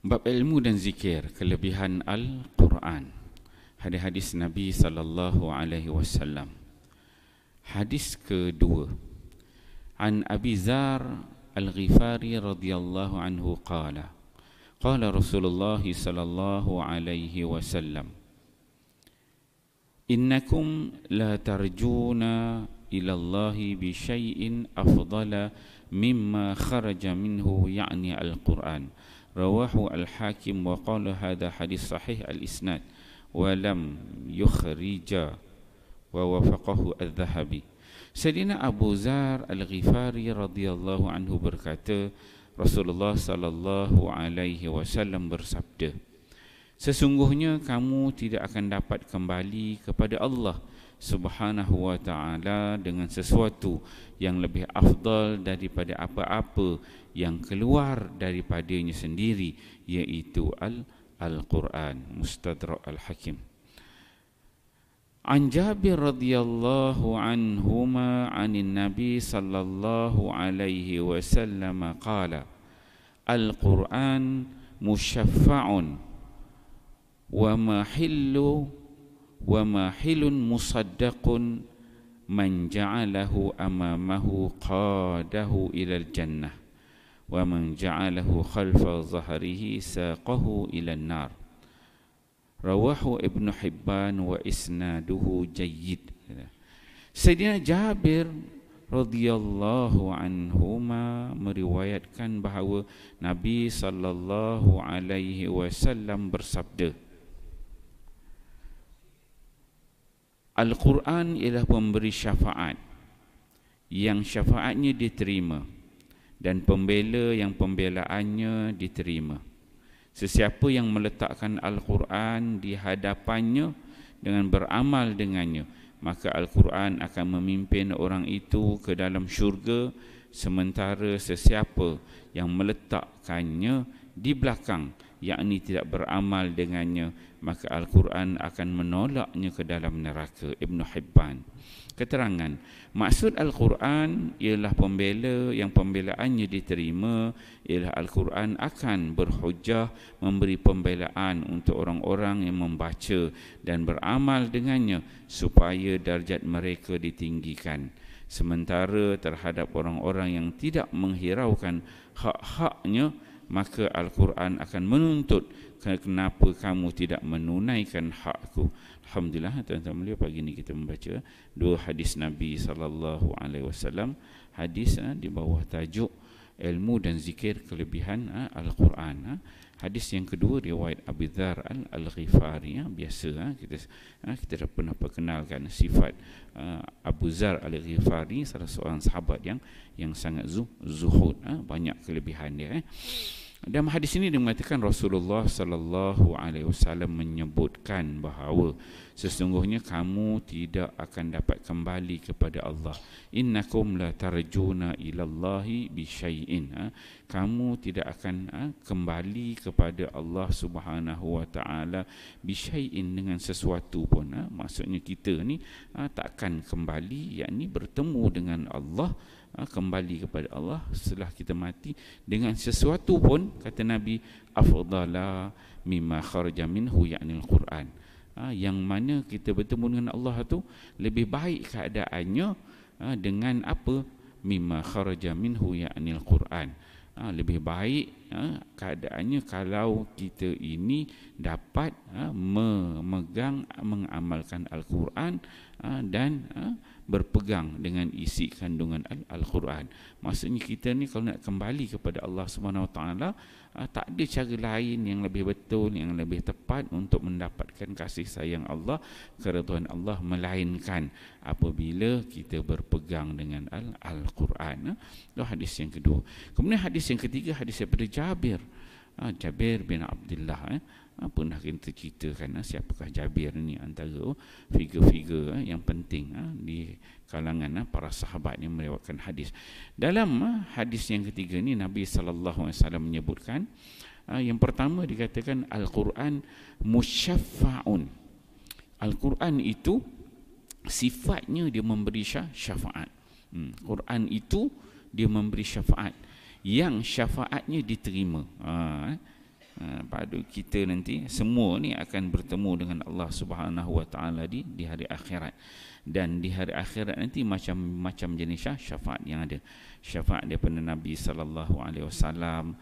Bab ilmu dan zikir, kelebihan Al-Quran. Hadis-hadis Nabi sallallahu alaihi wasallam. Hadis kedua. An Abi Dzar Al-Ghifari radhiyallahu anhu qala qala Rasulullah sallallahu alaihi wasallam innakum la tarjuna ila Allah bi syai'in afdala mimma kharaja minhu ya'ni Al-Quran. Rawahu Al-Hakim wa qala hadha hadis sahih al-isnad wa lam yukhrija wa wafaqahu Al-Dhahabi. Sayyidina Abu Dzar Al-Ghifari radhiyallahu anhu berkata, Rasulullah sallallahu alaihi wasallam bersabda, sesungguhnya kamu tidak akan dapat kembali kepada Allah Subhanahu wa ta'ala dengan sesuatu yang lebih afdal daripada apa-apa yang keluar daripadanya sendiri, iaitu Al-Quran. Mustadrak Al-Hakim. An Jabir radhiyallahu anhuma anin Nabi sallallahu alaihi wasallam qala Al-Quran musyaffa'un wa mahilun musaddaqun man ja'alahu amamahu qadahu ilal jannah wa man ja'alahu khalfa zahrihi saqahu ilal nar. Rawahu Ibn Hibban wa isnaduhu jayyid. Sayyidina Jabir radhiyallahu anhuma meriwayatkan bahawa Nabi sallallahu alaihi wasallam bersabda, Al-Quran ialah pemberi syafaat yang syafaatnya diterima dan pembela yang pembelaannya diterima. Sesiapa yang meletakkan Al-Quran di hadapannya dengan beramal dengannya, maka Al-Quran akan memimpin orang itu ke dalam syurga, sementara sesiapa yang meletakkannya di belakang, yakni tidak beramal dengannya, maka Al-Quran akan menolaknya ke dalam neraka. Ibn Hibban. Keterangan, maksud Al-Quran ialah pembela yang pembelaannya diterima, ialah Al-Quran akan berhujah memberi pembelaan untuk orang-orang yang membaca dan beramal dengannya supaya darjat mereka ditinggikan. Sementara terhadap orang-orang yang tidak menghiraukan hak-haknya, maka Al-Quran akan menuntut, kenapa kamu tidak menunaikan hakku. Alhamdulillah, tuan-tuan mulia, pagi ini kita membaca dua hadis Nabi sallallahu alaihi wasallam. Hadis di bawah tajuk ilmu dan zikir, kelebihan Al-Quran. Hadis yang kedua riwayat Abi Dzar Al-Ghifari. Biasa kita dah pernah perkenalkan sifat Abu Dzar Al-Ghifari, salah seorang sahabat yang sangat zuhud, banyak kelebihan dia. Dalam hadis ini dia mengatakan Rasulullah sallallahu alaihi wasallam menyebutkan bahawa sesungguhnya kamu tidak akan dapat kembali kepada Allah. Innakum la tarjuna ilallahi bi syai'in. Kamu tidak akan kembali kepada Allah Subhanahu wa taala bi syai'in, dengan sesuatu pun. Maksudnya kita ni takkan kembali, yakni bertemu dengan Allah, kembali kepada Allah setelah kita mati dengan sesuatu pun, kata Nabi, afdala mimma kharaja minhu ya'ni Al-Quran. Yang mana kita bertemu dengan Allah tu lebih baik keadaannya dengan apa? Mimma kharaja minhu ya'ni Al-Quran. Lebih baik keadaannya kalau kita ini dapat memegang, mengamalkan Al-Quran dan berpegang dengan isi kandungan Al-Quran. Maksudnya kita ni kalau nak kembali kepada Allah Subhanahu Wa Taala, tak ada cara lain yang lebih betul, yang lebih tepat untuk mendapatkan kasih sayang Allah, keridhaan Allah, melainkan apabila kita berpegang dengan Al-Quran. Itu hadis yang kedua. Kemudian hadis yang ketiga, hadis daripada Jabir. Jabir bin Abdullah. Pernah kita ceritakan siapakah Jabir ni, antara figure-figure yang penting di kalangan para sahabat yang meriwayatkan hadis. Dalam hadis yang ketiga ni Nabi sallallahu alaihi wasallam menyebutkan, yang pertama dikatakan Al-Quran musyaffa'un. Al-Quran itu sifatnya dia memberi syafaat. Quran itu dia memberi syafaat yang syafaatnya diterima. Padu kita nanti semua ni akan bertemu dengan Allah Subhanahu wa taala di hari akhirat. Dan di hari akhirat nanti macam-macam jenis syafaat yang ada. Syafaat daripada Nabi sallallahu alaihi wasallam,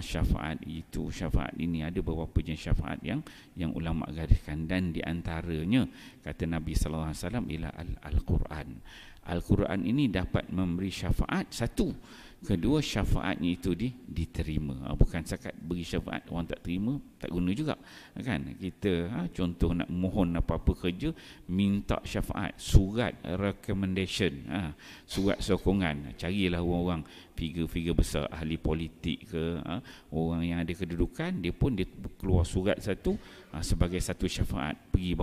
syafaat itu, syafaat ini, ada beberapa jenis syafaat yang ulama gariskan, dan di antaranya kata Nabi sallallahu alaihi wasallam ialah Al-Quran. Al-Quran ini dapat memberi syafaat, satu. Kedua, syafaatnya itu diterima. Bukan sekat beri syafaat orang tak terima, tak guna juga, kan? Kita contoh nak mohon apa-apa kerja, minta syafaat, surat recommendation, surat sokongan. Carilah orang-orang figure-figure besar, ahli politik ke, orang yang ada kedudukan, dia keluar surat satu sebagai satu syafaat, pergi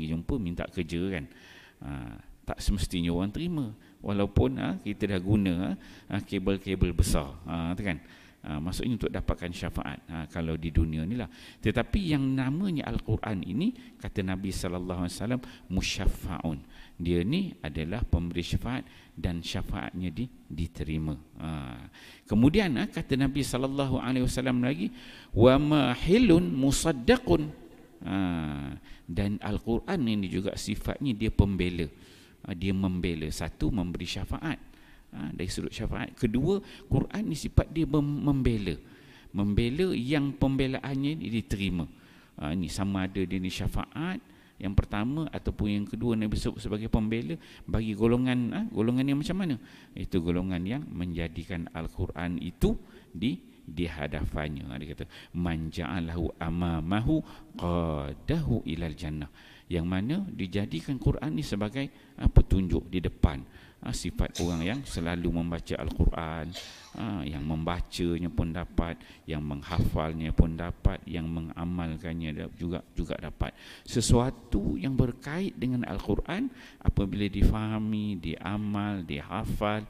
jumpa, minta kerja, kan? Tak semestinya orang terima, walaupun kita dah guna kabel-kabel besar, kan? Maksudnya untuk dapatkan syafaat kalau di dunia ni lah. Tetapi yang namanya Al-Quran ini, kata Nabi sallallahu alaihi wasallam, musyaffaun. Dia ni adalah pemberi syafaat dan syafaatnya diterima. Kemudian kata Nabi sallallahu alaihi wasallam lagi, wa mahilun musaddaqun. Dan Al-Quran ini juga sifatnya dia pembela. Dia membela, satu, memberi syafaat dari sudut syafaat. Kedua, Quran ni sifat dia membela yang pembelaannya diterima. Ini sama ada dia ni syafaat yang pertama ataupun yang kedua, Nabi sebut sebagai pembela bagi golongan yang macam mana? Itu golongan yang menjadikan Al-Quran itu di hadapannya. Dia kata man ja'alahu amamahu qadahu ilal jannah, yang mana dijadikan Quran ni sebagai petunjuk di depan. Sifat orang yang selalu membaca Al-Quran, yang membacanya pun dapat, yang menghafalnya pun dapat, yang mengamalkannya juga dapat. Sesuatu yang berkait dengan Al-Quran apabila difahami, diamal, dihafal,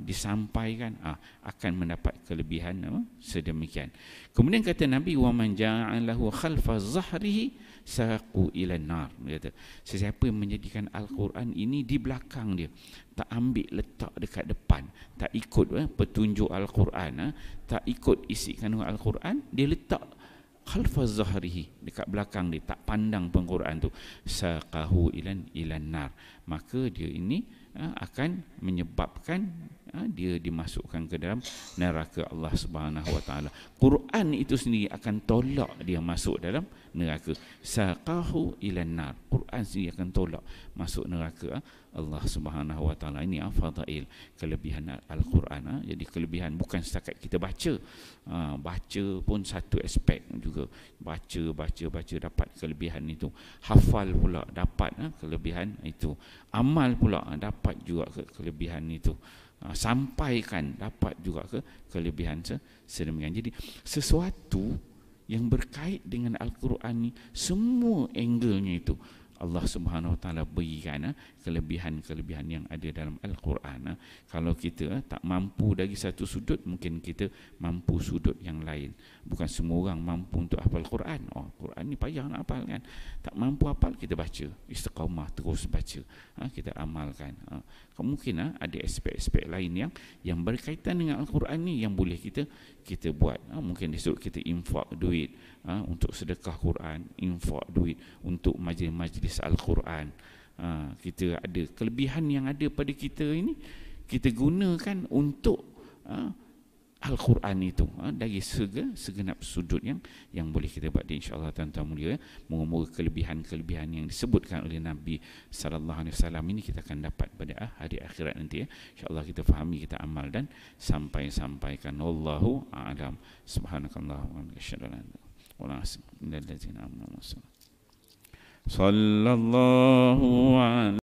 disampaikan, akan mendapat kelebihan sedemikian. Kemudian kata Nabi, wa man ja'alahu khalfa zahrihi saqu ilan nar. Dia kata, sesiapa yang menjadikan Al-Quran ini di belakang dia, tak ambil letak dekat depan, tak ikut petunjuk Al-Quran, tak ikut isi kandungan Al-Quran, dia letak khalfa zahrihi, dekat belakang dia, tak pandang Al-Quran tu, saqahu ilan nar, maka dia ini akan menyebabkan dia dimasukkan ke dalam neraka Allah Subhanahu wa taala. Quran itu sendiri akan tolak dia masuk dalam neraka. Saqahu ilan nar. Quran sendiri akan tolak masuk neraka Allah Subhanahu wa taala. Ini fadail, kelebihan Al-Quran. Jadi kelebihan bukan setakat kita baca. Baca pun satu aspek juga. Baca dapat kelebihan itu. Hafal pula dapat kelebihan itu. Amal pula dapat juga kelebihan itu. Sampaikan dapat juga kelebihan sedemikian. Jadi sesuatu yang berkait dengan Al-Quran ni, semua angle-nya itu Allah Subhanahu wa taala berikan kelebihan-kelebihan yang ada dalam Al-Quran. Kalau kita tak mampu dari satu sudut, mungkin kita mampu sudut yang lain. Bukan semua orang mampu untuk hafal Quran. Quran ni payah nak hafal, kan? Tak mampu hafal, kita baca, istiqamah, terus baca, kita amalkan. Mungkin ada aspek-aspek lain yang berkaitan dengan Al-Quran ni yang boleh kita buat. Mungkin disuruh kita infak duit untuk sedekah Quran, infak duit untuk majlis Al-Quran. Kita ada kelebihan yang ada pada kita ini, kita gunakan untuk Al-Quran itu, dari segenap sudut yang boleh kita buat. InsyaAllah tuan-tuan mulia, moga-moga kelebihan-kelebihan yang disebutkan oleh Nabi sallallahu alaihi wasallam ini kita akan dapat pada hari akhirat nanti. InsyaAllah kita fahami, kita amal dan sampaikan. Wallahu a'lam. Subhanakallahumma wa bihamdika wa la ilaha illa anta sallallahu alaihi